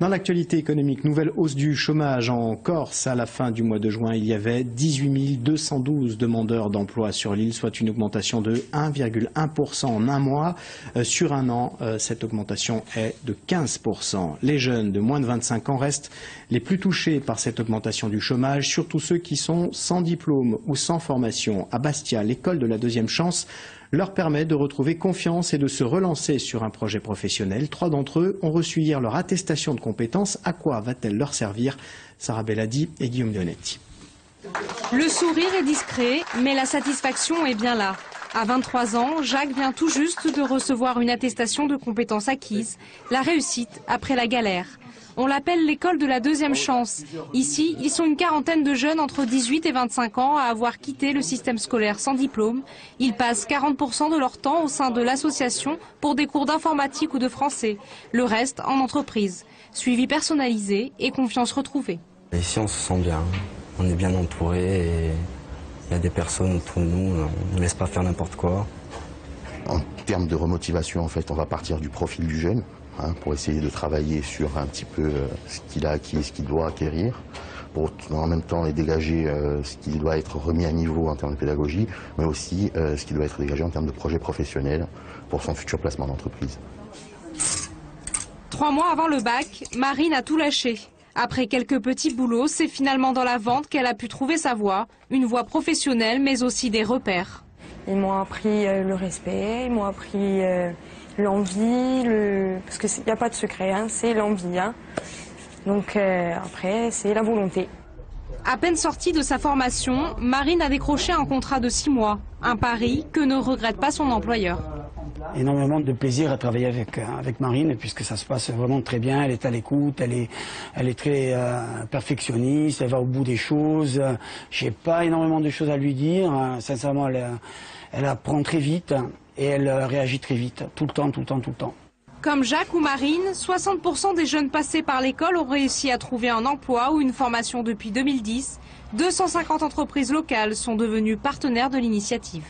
Dans l'actualité économique, nouvelle hausse du chômage en Corse. À la fin du mois de juin, il y avait 18 212 demandeurs d'emploi sur l'île, soit une augmentation de 1,1% en un mois. Sur un an, cette augmentation est de 15%. Les jeunes de moins de 25 ans restent les plus touchés par cette augmentation du chômage, surtout ceux qui sont sans diplôme ou sans formation. À Bastia, l'école de la deuxième chance leur permet de retrouver confiance et de se relancer sur un projet professionnel. 3 d'entre eux ont reçu hier leur attestation de compétences. À quoi va-t-elle leur servir? Sarah Belladi et Guillaume Leonetti. Le sourire est discret, mais la satisfaction est bien là. À 23 ans, Jacques vient tout juste de recevoir une attestation de compétences acquises, la réussite après la galère. On l'appelle l'école de la deuxième chance. Ici, ils sont une quarantaine de jeunes entre 18 et 25 ans à avoir quitté le système scolaire sans diplôme. Ils passent 40% de leur temps au sein de l'association pour des cours d'informatique ou de français. Le reste en entreprise. Suivi personnalisé et confiance retrouvée. Ici, on se sent bien. On est bien entouré et il y a des personnes autour de nous. On ne laisse pas faire n'importe quoi. En termes de remotivation, en fait, on va partir du profil du jeune. Pour essayer de travailler sur un petit peu ce qu'il a acquis et ce qu'il doit acquérir, pour en même temps les dégager ce qui doit être remis à niveau en termes de pédagogie, mais aussi ce qui doit être dégagé en termes de projet professionnel pour son futur placement d'entreprise. 3 mois avant le bac, Marine a tout lâché. Après quelques petits boulots, c'est finalement dans la vente qu'elle a pu trouver sa voie, une voie professionnelle mais aussi des repères. Ils m'ont appris le respect, ils m'ont appris l'envie, parce qu'il n'y a pas de secret, c'est l'envie. Donc après, c'est la volonté. À peine sortie de sa formation, Marine a décroché un contrat de 6 mois. Un pari que ne regrette pas son employeur. Énormément de plaisir à travailler avec Marine, puisque ça se passe vraiment très bien. Elle est à l'écoute, elle est très perfectionniste, elle va au bout des choses. J'ai pas énormément de choses à lui dire. Sincèrement, elle apprend très vite. Et elle réagit très vite, tout le temps. Comme Jacques ou Marine, 60% des jeunes passés par l'école ont réussi à trouver un emploi ou une formation depuis 2010. 250 entreprises locales sont devenues partenaires de l'initiative.